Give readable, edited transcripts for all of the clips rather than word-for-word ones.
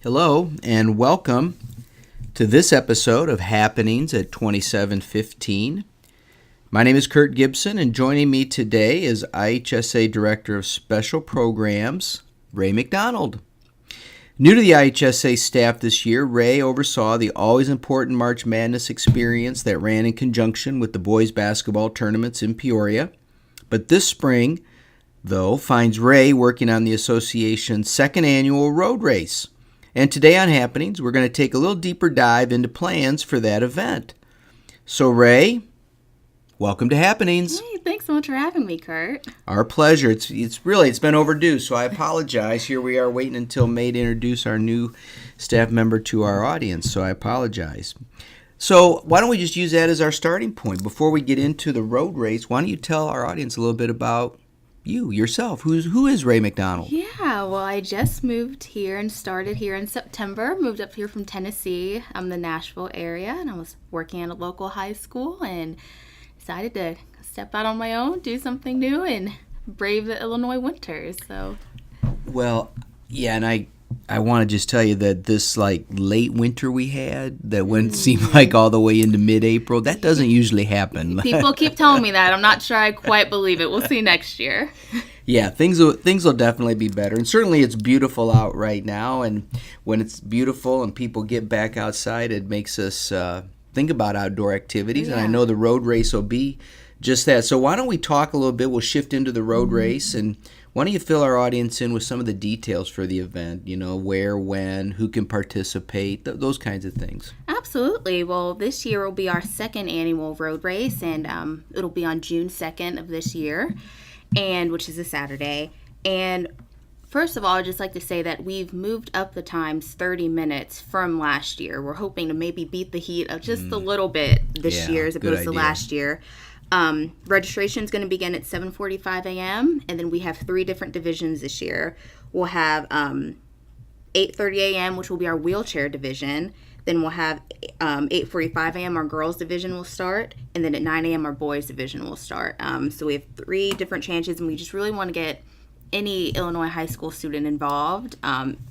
Hello and welcome to this episode of Happenings at 2715. My name is Kurt Gibson, and joining me today is IHSA Director of Special Programs, Ray McDonald. New to the IHSA staff this year, Ray oversaw the always important March Madness experience that ran in conjunction with the boys basketball tournaments in Peoria. But this spring, though, finds Ray working on the association's second annual road race. And today on Happenings, we're going to take a little deeper dive into plans for that event. So, Ray, welcome to Happenings. Hey, thanks so much for having me, Kurt. Our pleasure. It's been overdue, so I apologize. Here we are waiting until May to introduce our new staff member to our audience, so I apologize. So why don't we just use that as our starting point? Before we get into the road race, why don't you tell our audience a little bit about yourself. Who is Ray McDonald? Yeah, well, I just moved here and started here in September. Moved up here from Tennessee. I'm in the Nashville area, and I was working at a local high school and decided to step out on my own, do something new, and brave the Illinois winters. So, well, yeah, and I want to just tell you that this late winter we had that went seem like all the way into mid-April, that doesn't usually happen. People keep telling me that. I'm not sure I quite believe it. We'll see next year. Yeah, things will definitely be better. And certainly it's beautiful out right now. And when it's beautiful and people get back outside, it makes us think about outdoor activities. Yeah. And I know the road race will be just that. So why don't we talk a little bit? We'll shift into the road race, and why don't you fill our audience in with some of the details for the event, where, when, who can participate, those kinds of things. Absolutely. Well, this year will be our second annual road race, and it'll be on June 2nd of this year, which is a Saturday. And first of all, I'd just like to say that we've moved up the times 30 minutes from last year. We're hoping to maybe beat the heat of just a little bit this year as opposed to last year. Registration is going to begin at 7:45 a.m. and then we have 3 different divisions this year. We'll have 8:30 a.m., which will be our wheelchair division. Then we'll have 8:45 a.m. our girls division will start, and then at 9 a.m. our boys division will start. So we have 3 different chances, and we just really want to get any Illinois high school student involved.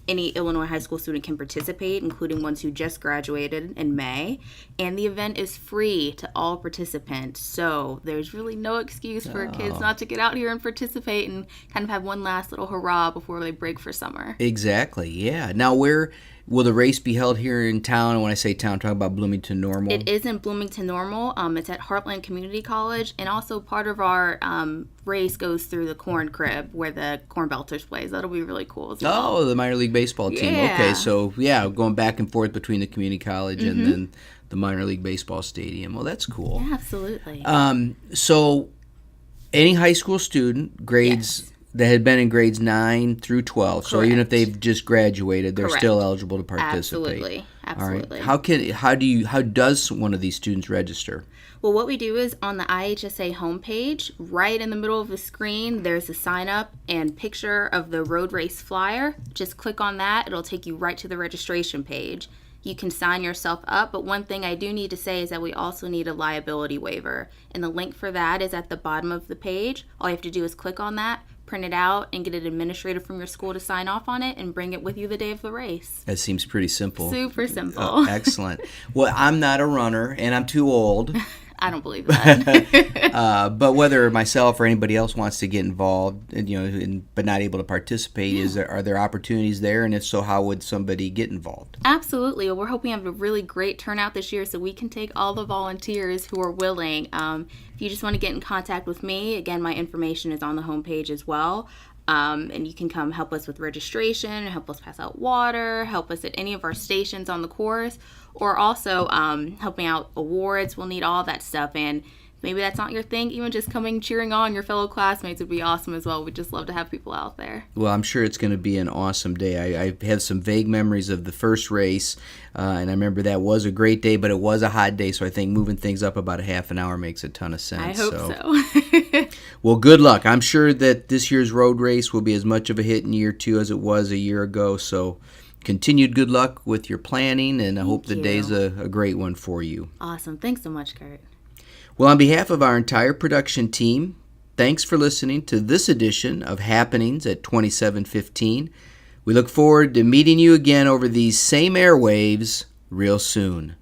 Any Illinois high school student can participate, including ones who just graduated in May. And the event is free to all participants. So there's really no excuse for kids not to get out here and participate and kind of have one last little hurrah before they break for summer. Exactly, yeah. Now, where will the race be held here in town? And when I say town, I'm talking about Bloomington Normal. It is in Bloomington Normal. It's at Heartland Community College. And also part of our race goes through the Corn Crib where the Corn Belters plays. That'll be really cool as well. Oh, the minor league baseball team. Yeah. Okay, so going back and forth between the community college and then the minor league baseball stadium. Well, that's cool. Yeah, absolutely. So any high school student, grades that had been in grades 9 through 12, Correct. so even if they've just graduated, they're Correct. still eligible to participate. Absolutely. All right. How does one of these students register? Well, what we do is on the IHSA homepage, right in the middle of the screen, there's a sign up and picture of the road race flyer. Just click on that. It'll take you right to the registration page. You can sign yourself up, but one thing I do need to say is that we also need a liability waiver. And the link for that is at the bottom of the page. All you have to do is click on that, print it out, and get an administrator from your school to sign off on it and bring it with you the day of the race. That seems pretty simple. Super simple. Excellent. Well, I'm not a runner, and I'm too old. I don't believe that. But whether myself or anybody else wants to get involved, but not able to participate, are there opportunities there? And if so, how would somebody get involved? Absolutely. Well, we're hoping to have a really great turnout this year so we can take all the volunteers who are willing. If you just want to get in contact with me, again, my information is on the homepage as well. And you can come help us with registration, help us pass out water, help us at any of our stations on the course, or also helping out awards. We'll need all that stuff. And maybe that's not your thing, even just coming cheering on your fellow classmates would be awesome as well. We'd just love to have people out there. Well, I'm sure it's going to be an awesome day. I have some vague memories of the first race, and I remember that was a great day, but it was a hot day, so I think moving things up about a half an hour makes a ton of sense. I hope so. Well, good luck. I'm sure that this year's road race will be as much of a hit in year 2 as it was a year ago, so continued good luck with your planning, and I hope the day's a great one for you. Awesome. Thanks so much, Kurt. Well, on behalf of our entire production team, thanks for listening to this edition of Happenings at 2715. We look forward to meeting you again over these same airwaves real soon.